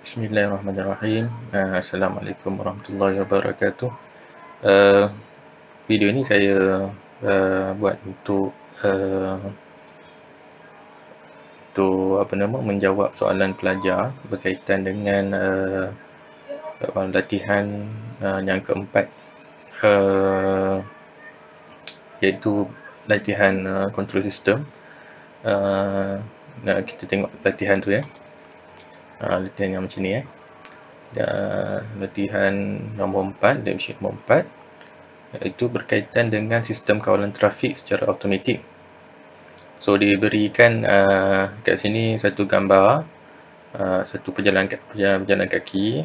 Bismillahirrahmanirrahim. Assalamualaikum warahmatullahi wabarakatuh. Uh, Video ni saya buat untuk menjawab soalan pelajar berkaitan dengan latihan yang keempat, iaitu latihan control system. Kita tengok latihan tu ya. Latihan yang macam ni ya. Latihan nombor 4, worksheet nombor 4, iaitu berkaitan dengan sistem kawalan trafik secara automatik. So diberikan kat sini satu gambar, satu berjalan kaki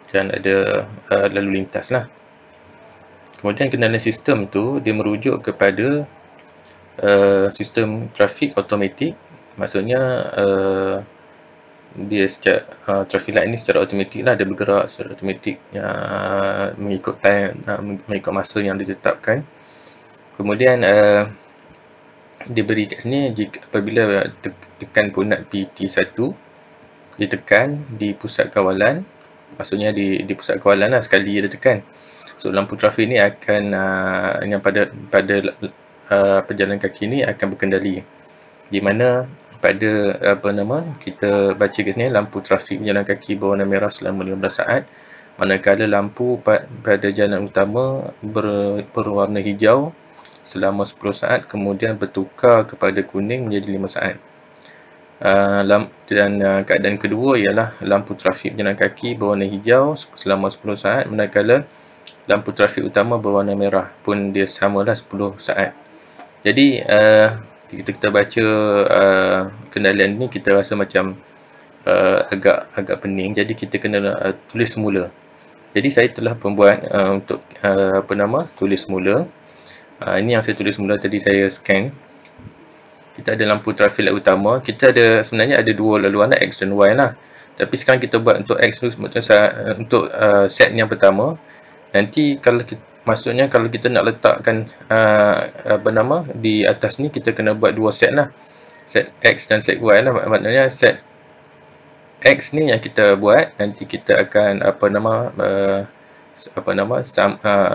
dan ada lalu lintas lah. Kemudian kenalan sistem tu dia merujuk kepada sistem trafik automatik. Maksudnya dia secara traffic light ni secara automatik lah, dia bergerak secara automatik mengikut time, mengikut masa yang ditetapkan. Kemudian diberi kat sini, apabila tekan punat PT1 ditekan di pusat kawalan, maksudnya di pusat kawalan lah, sekali dia tekan. So lampu trafik ni akan yang pada pejalan kaki ni akan berkendali, di mana pada kita baca kat sini, lampu trafik pejalan kaki berwarna merah selama 15 saat, manakala lampu pada jalan utama berwarna hijau selama 10 saat, kemudian bertukar kepada kuning menjadi 5 saat. Dan keadaan kedua ialah lampu trafik pejalan kaki berwarna hijau selama 10 saat, manakala lampu trafik utama berwarna merah pun dia samalah 10 saat. Jadi kita baca kendalian ni, kita rasa macam agak pening, jadi kita kena tulis semula. Jadi saya telah membuat untuk tulis semula. Ini yang saya tulis semula tadi, saya scan. Kita ada lampu trafik light utama. Kita ada, sebenarnya ada dua laluan lah, X dan Y lah. Tapi sekarang kita buat untuk X tu, untuk set yang pertama. Nanti kalau maksudnya kalau kita nak letakkan di atas ni, kita kena buat dua set lah, set X dan set Y lah. Maknanya set X ni yang kita buat, nanti kita akan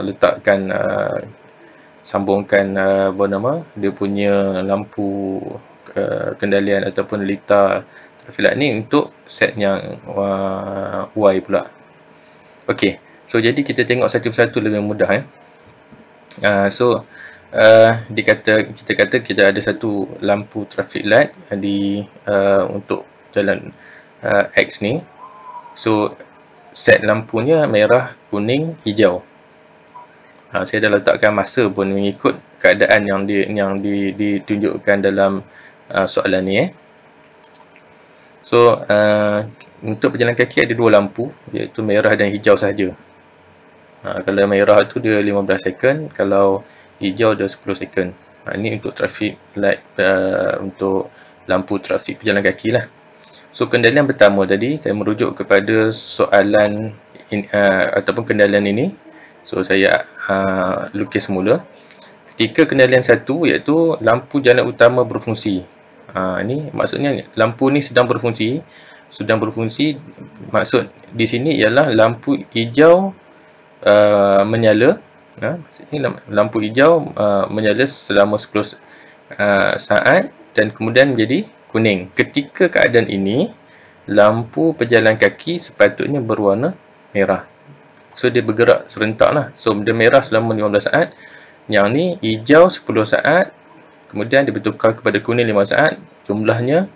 letakkan sambungkan dia punya lampu kendalian ataupun litar traffic light ni untuk set yang Y pula. Okey, so jadi kita tengok satu persatu lebih mudah kita kata kita ada satu lampu traffic light untuk jalan X ni. So set lampunya merah, kuning, hijau. Saya dah letakkan masa pun mengikut keadaan yang ditunjukkan dalam soalan ni. So untuk pejalan kaki ada dua lampu, iaitu merah dan hijau sahaja. Kalau merah tu dia 15 second, kalau hijau dia 10 second. Ini untuk traffic light, untuk lampu trafik pejalan kaki lah. So kendalian pertama tadi saya merujuk kepada soalan ataupun kendalian ini. So saya lukis semula. Ketika kendalian satu, iaitu lampu jalan utama berfungsi. Ini maksudnya lampu ni sedang berfungsi. Maksud di sini ialah lampu hijau menyala. Maksudnya lampu hijau menyala selama 10 saat dan kemudian menjadi kuning. Ketika keadaan ini, lampu pejalan kaki sepatutnya berwarna merah. So dia bergerak serentak lah. So dia merah selama 15 saat, yang ni hijau 10 saat, kemudian dia bertukar kepada kuning 5 saat, jumlahnya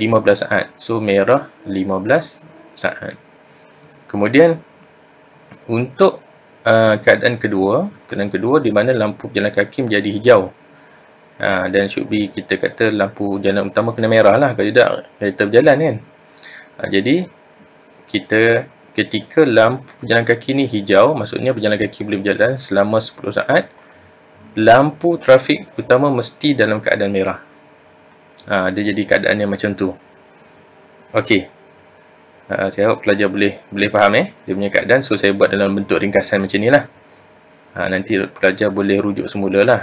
15 saat. So merah 15 saat. Kemudian untuk keadaan kedua di mana lampu pejalan kaki menjadi hijau. Dan should be, kita kata lampu jalan utama kena merah lah, kalau tidak kereta berjalan kan. Jadi ketika lampu pejalan kaki ni hijau, maksudnya pejalan kaki boleh berjalan selama 10 saat. Lampu trafik utama mesti dalam keadaan merah. Dia jadi keadaan yang macam tu. Okey. Saya harap pelajar boleh faham dia punya keadaan. So saya buat dalam bentuk ringkasan macam ni lah. Nanti pelajar boleh rujuk semula lah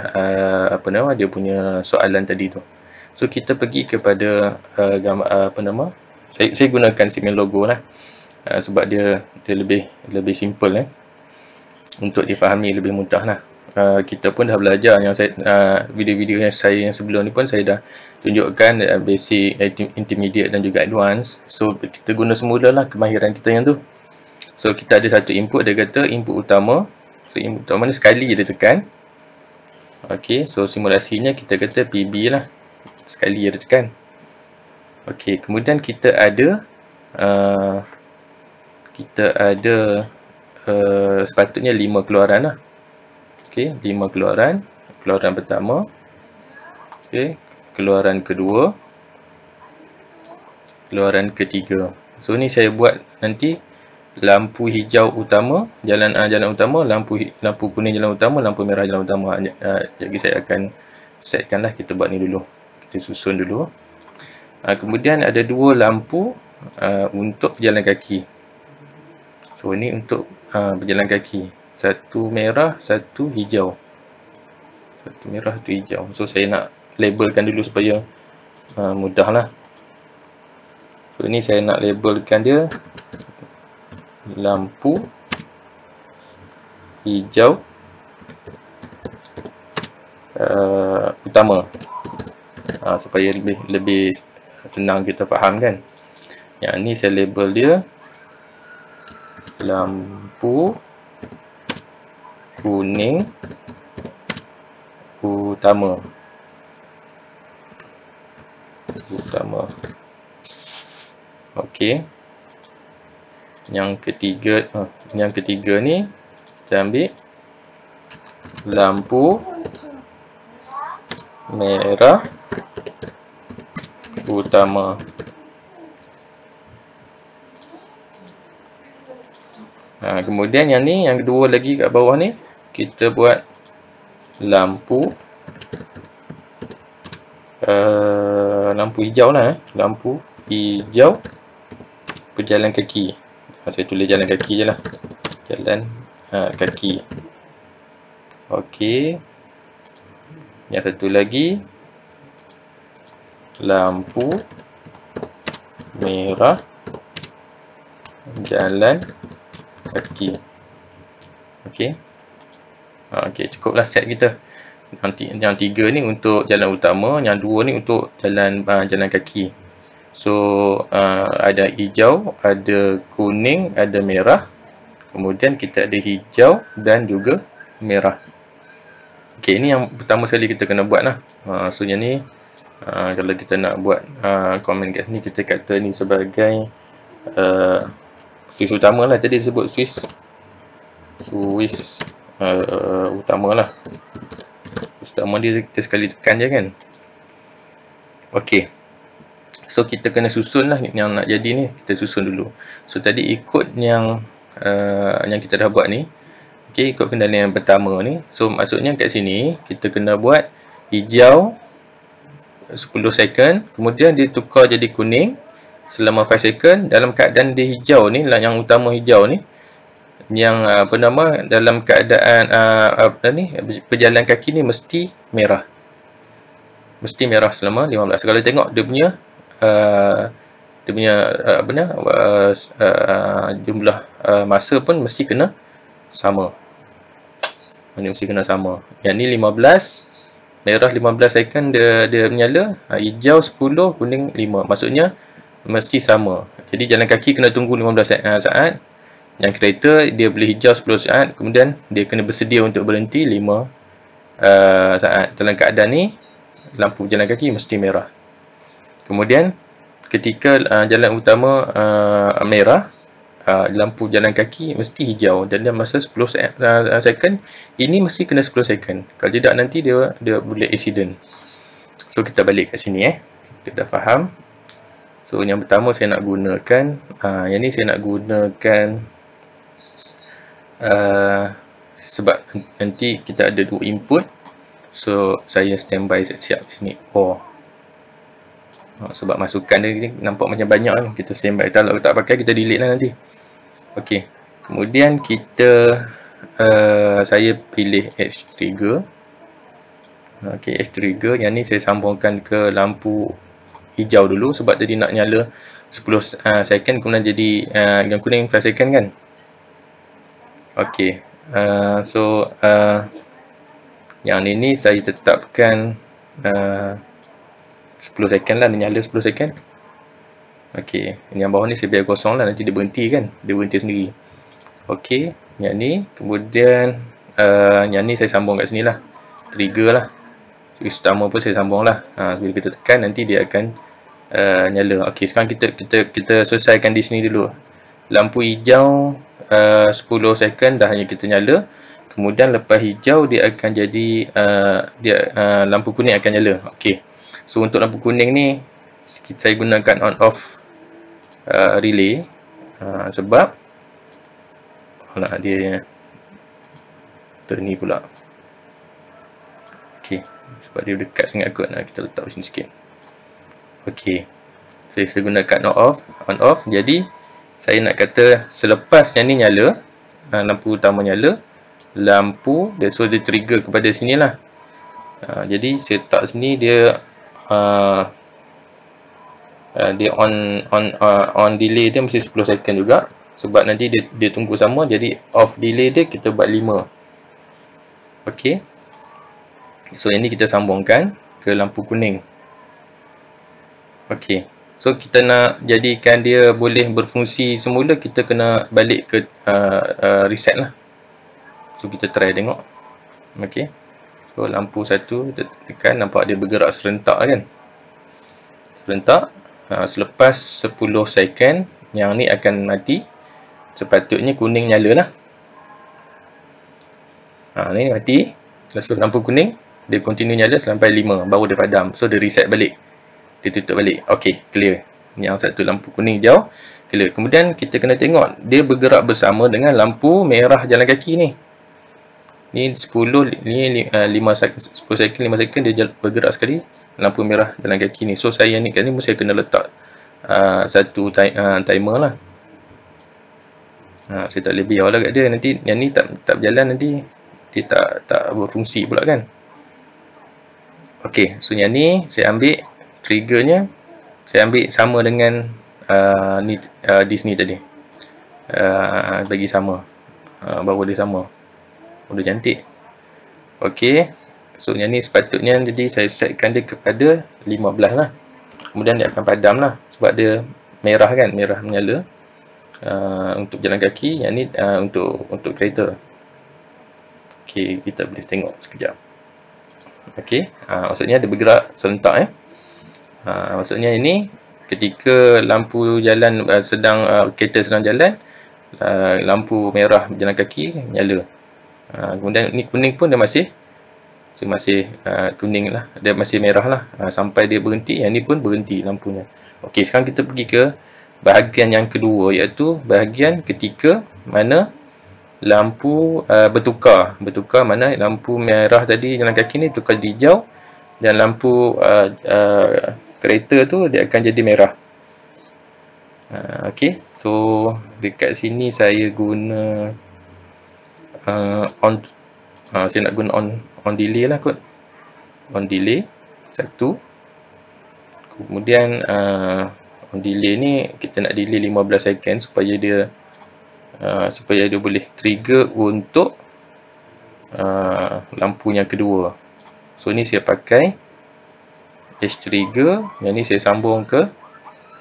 dia punya soalan tadi tu. So kita pergi kepada saya gunakan segmen logo lah. sebab dia lebih simple untuk difahami, lebih mudah lah. Kita pun dah belajar yang video-video yang saya yang sebelum ni pun saya dah tunjukkan basic, intermediate dan juga advance. So kita guna semula lah kemahiran kita yang tu. So kita ada satu input, dia kata input utama. So input utama ni sekali je dia tekan. Okey, so simulasinya kita kata PB lah, sekali je dia tekan. Okey, kemudian kita ada sepatutnya 5 keluaran lah. Okey, 5 keluaran. Keluaran pertama, okey, keluaran kedua, keluaran ketiga. So ni saya buat nanti lampu hijau utama, jalan utama, lampu kuning jalan utama, lampu merah jalan utama. Jadi saya akan setkan lah, kita buat ni dulu. Kita susun dulu. Kemudian ada 2 lampu untuk pejalan kaki. So ni untuk berjalan kaki. Satu merah, satu hijau. Satu merah, satu hijau. So saya nak labelkan dulu supaya mudah lah. So ni saya nak labelkan dia lampu hijau utama, supaya lebih senang kita faham kan. Yang ni saya label dia lampu kuning utama. Okey. Yang ketiga ni kita ambil lampu merah utama. Kemudian yang ni, yang kedua lagi kat bawah ni, kita buat lampu hijau lah. Lampu hijau pejalan kaki. Saya tulis jalan kaki je lah. Jalan kaki. Okey. Yang satu lagi, lampu merah jalan kaki. Okey. Okey, cukuplah set kita. Yang 3 ni untuk jalan utama, yang 2 ni untuk jalan kaki. So ada hijau, ada kuning, ada merah. Kemudian kita ada hijau dan juga merah. Okey, ini yang pertama sekali kita kena buat lah. So yang ni kalau kita nak buat komen kat sini, kita kata ni sebagai switch utama lah. Tadi disebut switch utama lah. Switch utama dia kita sekali tekan je kan. Okey. So kita kena susun lah yang nak jadi ni, kita susun dulu. So tadi ikut yang kita dah buat ni. Okey, ikut kendali yang pertama ni. So maksudnya kat sini kita kena buat hijau 10 second, kemudian dia tukar jadi kuning selama 5 second. Dalam keadaan dia hijau ni, yang utama hijau ni, yang dalam keadaan berjalan kaki ni mesti merah. Mesti merah selama 15. Kalau tengok dia punya jumlah masa pun mesti kena sama. Ini mesti kena sama. Yang ni 15, merah 15 second dia menyala, hijau 10, kuning 5. Maksudnya mesti sama. Jadi jalan kaki kena tunggu 15 saat. Yang kereta dia boleh hijau 10 saat, kemudian dia kena bersedia untuk berhenti 5 saat. Dalam keadaan ni lampu jalan kaki mesti merah. Kemudian ketika jalan utama merah, lampu jalan kaki mesti hijau dan dia masa 10 second. Ini mesti kena 10 second. Kalau tidak nanti dia boleh accident. So kita balik kat sini kita dah faham. So yang pertama saya nak gunakan yang ni saya nak gunakan sebab nanti kita ada 2 input. So saya standby siap-siap sini. Sebab masukan dia ni nampak macam banyak kan. Kita standby. Kalau tak pakai kita delete lah nanti. Okey. Kemudian kita saya pilih edge trigger. Okey, edge trigger yang ni saya sambungkan ke lampu hijau dulu sebab tadi nak nyala 10 second, kemudian jadi yang kuning 5 second kan. Okey, so yang ini saya tetapkan 10 second lah, dia nyala 10 second. Okey, yang bawah ni saya biar kosong lah, nanti dia berhenti kan, dia berhenti sendiri. Okey, yang ni, kemudian yang ni saya sambung kat sini lah, trigger lah. Switch utama pun saya sambung lah. Bila kita tekan nanti dia akan nyala. Okey, sekarang kita selesaikan di sini dulu. Lampu hijau 10 second dah hanya kita nyala. Kemudian lepas hijau dia akan jadi lampu kuning akan nyala. Okey. So untuk lampu kuning ni saya gunakan on off relay sebab dia terni pula. Okey, sebab dia dekat sangat kot. Kita letak di sini sikit. Okey. Saya gunakan on off. Jadi saya nak kata selepas yang ni nyala, lampu utama nyala, lampu dia trigger kepada sini lah. Jadi saya letak sini dia on delay dia mesti 10 second juga, sebab nanti dia tunggu sama. Jadi off delay dia kita buat 5. Okey. So ini kita sambungkan ke lampu kuning. Okey. So kita nak jadikan dia boleh berfungsi semula, kita kena balik ke reset lah. So kita try tengok. Okey. So lampu satu kita tekan, nampak dia bergerak serentak kan. Serentak. Selepas 10 second yang ni akan mati. Sepatutnya kuning nyala lah. Ni mati. Lepas lampu kuning dia continue nyala sampai 5 baru dia padam. So dia reset balik. Dia tutup balik. Okey, clear. Yang satu lampu kuning hijau clear. Kemudian kita kena tengok dia bergerak bersama dengan lampu merah jalan kaki ni. Ni 10 ni 5 second 5 second dia bergerak sekali lampu merah jalan kaki ni. So saya ni kat ni saya kena letak satu timer lah. Saya tak boleh biar lah kat dia, nanti yang ni tak berjalan, nanti dia tak berfungsi pula kan. Okey, so yang ni saya ambil triggernya, saya ambil sama dengan di sini tadi. Bagi sama. Baru dia sama. Udah cantik. Okey. So yang ni sepatutnya jadi saya setkan dia kepada 15 lah. Kemudian dia akan padam lah. Sebab dia merah kan, merah menyala. Untuk jalan kaki, yang ni untuk kereta. Okey, kita boleh tengok sekejap. Okey, maksudnya dia bergerak serentak maksudnya ini ketika lampu jalan kereta sedang jalan, lampu merah jalan kaki nyala. Kemudian ni kuning pun dia masih kuning lah, dia masih merah lah sampai dia berhenti. Yang ni pun berhenti lampunya. Okey, sekarang kita pergi ke bahagian yang kedua, iaitu bahagian ketika mana lampu bertukar, mana lampu merah tadi jalan kaki ni tukar jadi hijau, dan lampu kereta tu dia akan jadi merah. Okey, so dekat sini saya guna saya nak guna on delay lah kot. On delay satu. Kemudian on delay ni kita nak delay 15 second supaya dia boleh trigger untuk lampu yang kedua. So ni saya pakai edge trigger, yang ni saya sambung ke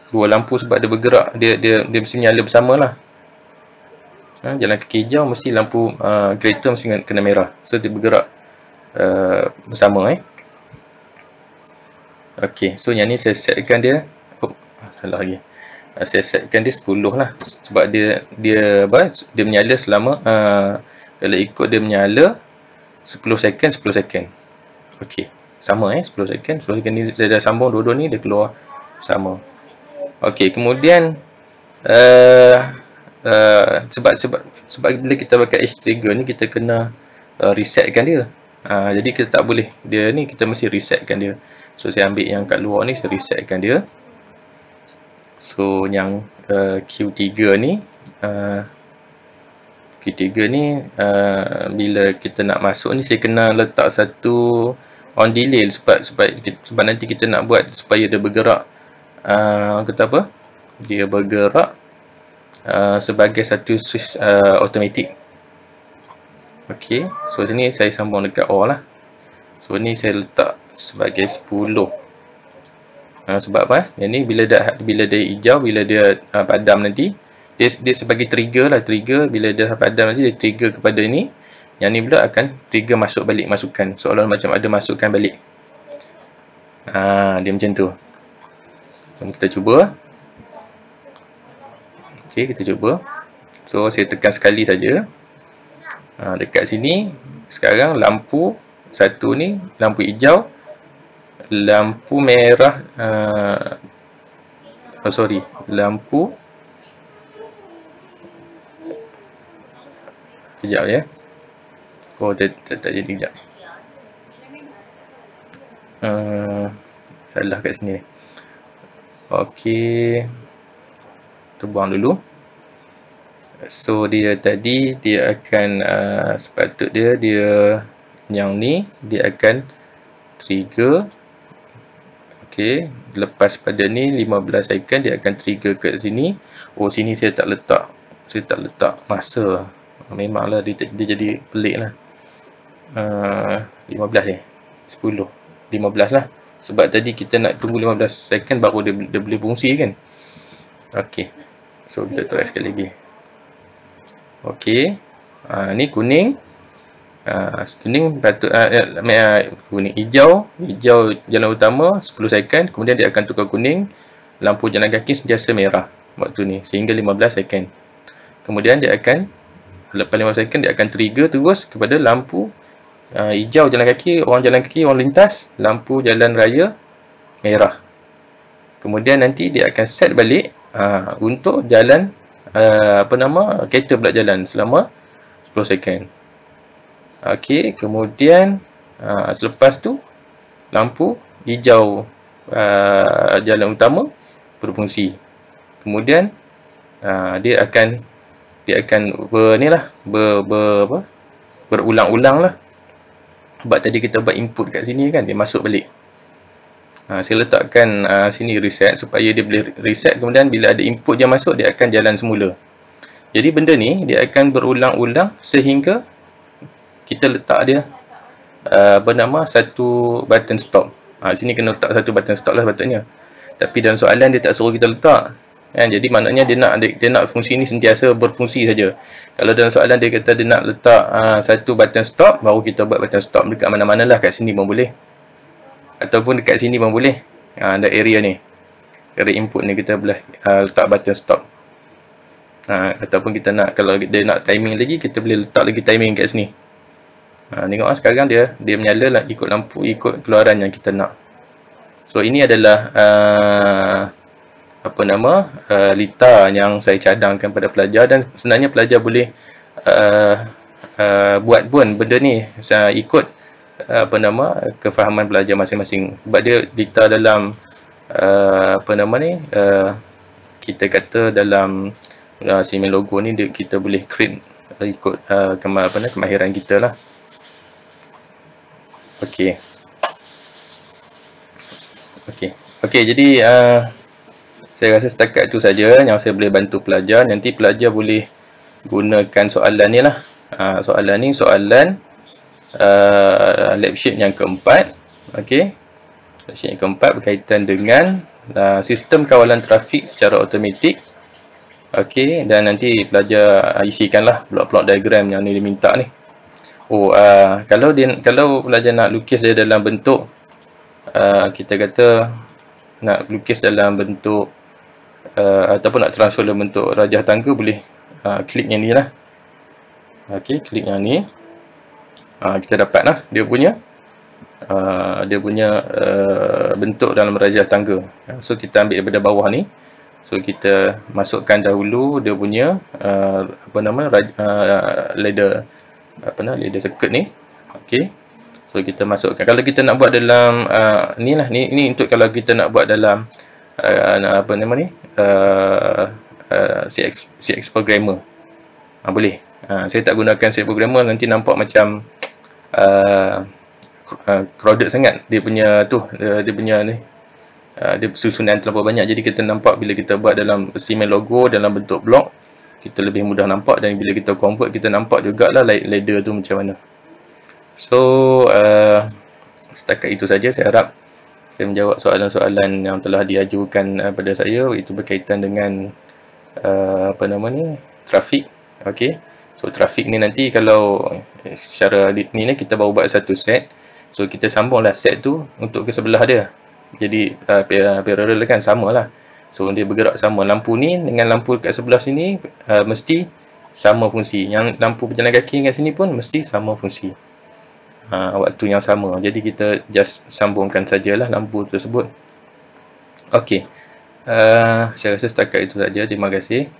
dua lampu sebab dia bergerak, dia mesti menyala bersama lah. Jalan kaki hijau mesti lampu kereta mesti kena merah. So dia bergerak bersama Okey, so yang ni saya setkan dia salah lagi. Saya setkan dia 10 lah sebab dia menyala selama kalau ikut dia menyala 10 second. Okey, sama 10 second ni saya dah sambung dua-dua ni, dia keluar sama. Okey, kemudian sebab bila kita pakai edge trigger ni kita kena resetkan dia. Jadi kita tak boleh dia ni, kita mesti resetkan dia. So saya ambil yang kat luar ni, saya resetkan dia. So yang Q3 ni bila kita nak masuk ni, saya kena letak satu on delay sebab nanti kita nak buat supaya dia bergerak kata apa? dia bergerak sebagai satu switch automatic. Okey, so sini saya sambung dekat O lah. So ni saya letak sebagai 10. Sebab apa? Yang ni bila dia hijau, bila dia padam nanti, dia sebagai trigger lah. Trigger bila dia padam nanti dia trigger kepada ni. Yang ni pula akan trigger masuk balik masukan. Seolah macam ada masukan balik. Dia macam tu. Kita cuba. Okey, kita cuba. So saya tekan sekali saja. Dekat sini sekarang lampu satu ni, lampu hijau, lampu merah, lampu, kejap ya. Dia tak jadi, kejap. Salah kat sini. Okey, kita buang dulu. So dia tadi dia akan sepatutnya dia yang ni dia akan trigger. Okey, lepas pada ni 15 second dia akan trigger kat sini. Sini saya tak letak masa. Memanglah dia jadi pelik lah. 15 ni 10 15 lah. Sebab tadi kita nak tunggu 15 second baru dia boleh fungsi kan. Okey, so kita try sekali lagi. Okey, ni kuning. Kuning patut kuning, hijau jalan utama 10 second, kemudian dia akan tukar kuning. Lampu jalan kaki sentiasa merah waktu ni sehingga 15 second. Kemudian dia akan lepas 15 second dia akan trigger terus kepada lampu hijau jalan kaki, orang lintas, lampu jalan raya merah. Kemudian nanti dia akan set balik untuk jalan kereta pula jalan selama 10 second. Okey, kemudian selepas tu lampu hijau jalan utama berfungsi. Kemudian dia akan berulang-ulang lah. Sebab tadi kita buat input kat sini kan, dia masuk balik. Saya letakkan sini reset supaya dia boleh reset, kemudian bila ada input yang masuk dia akan jalan semula. Jadi benda ni dia akan berulang-ulang sehingga kita letak dia bernama satu button stop. Sini kena letak satu button stop lah sepatutnya. Tapi dalam soalan dia tak suruh kita letak. Jadi maknanya dia nak fungsi ni sentiasa berfungsi saja. Kalau dalam soalan dia kata dia nak letak satu button stop, baru kita buat button stop dekat mana-mana lah, kat sini pun boleh. Ataupun dekat sini pun boleh. Ada area ni. Area input ni kita boleh letak button stop. Ataupun kita nak, kalau dia nak timing lagi, kita boleh letak lagi timing kat sini. Tengok sekarang dia menyala lah, ikut lampu, ikut keluaran yang kita nak. So ini adalah lita yang saya cadangkan pada pelajar, dan sebenarnya pelajar boleh buat pun benda ni ikut kefahaman pelajar masing-masing. Sebab dia lita dalam kita kata dalam simen logo ni kita boleh create ikut kemahiran kita lah. Okey, jadi saya rasa setakat itu saja yang saya boleh bantu pelajar. Nanti pelajar boleh gunakan soalan ni lah. Soalan ni soalan lab sheet yang keempat. Okey, lab sheet yang keempat berkaitan dengan sistem kawalan trafik secara automatik. Okey, dan nanti pelajar isikanlah blok-blok diagram yang ni diminta ni. Kalau pelajar nak lukis dia dalam bentuk kita kata nak lukis dalam bentuk ataupun nak transfer dalam bentuk rajah tangga, boleh klik yang ni lah. Okey, klik yang ni. Kita dapat lah dia punya bentuk dalam rajah tangga. So kita ambil daripada bawah ni. So kita masukkan dahulu dia punya ladder circuit ni. Okey. So kita masukkan. Kalau kita nak buat dalam ni untuk kalau kita nak buat dalam CX programmer. Boleh. Saya tak gunakan CX programmer, nanti nampak macam crowded sangat dia punya ni dia susunan terlalu banyak, jadi kita nampak bila kita buat dalam cement logo dalam bentuk blok, kita lebih mudah nampak, dan bila kita convert kita nampak jugalah ladder tu macam mana. So setakat itu saja. Saya harap saya menjawab soalan-soalan yang telah diajukan pada saya, itu berkaitan dengan apa nama ni, trafik. Okey, so trafik ni nanti kalau secara ni kita baru buat satu set, so kita sambunglah set tu untuk ke sebelah dia, jadi parallel kan, samalah. So dia bergerak sama, lampu ni dengan lampu kat sebelah sini mesti sama fungsi, yang lampu berjalan kaki dengan sini pun mesti sama fungsi, waktu yang sama. Jadi kita just sambungkan sajalah lampu tersebut. Okey, saya rasa setakat itu saja. Terima kasih.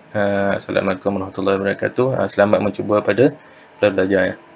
Assalamualaikum warahmatullahi wabarakatuh. Selamat mencuba pada belajar.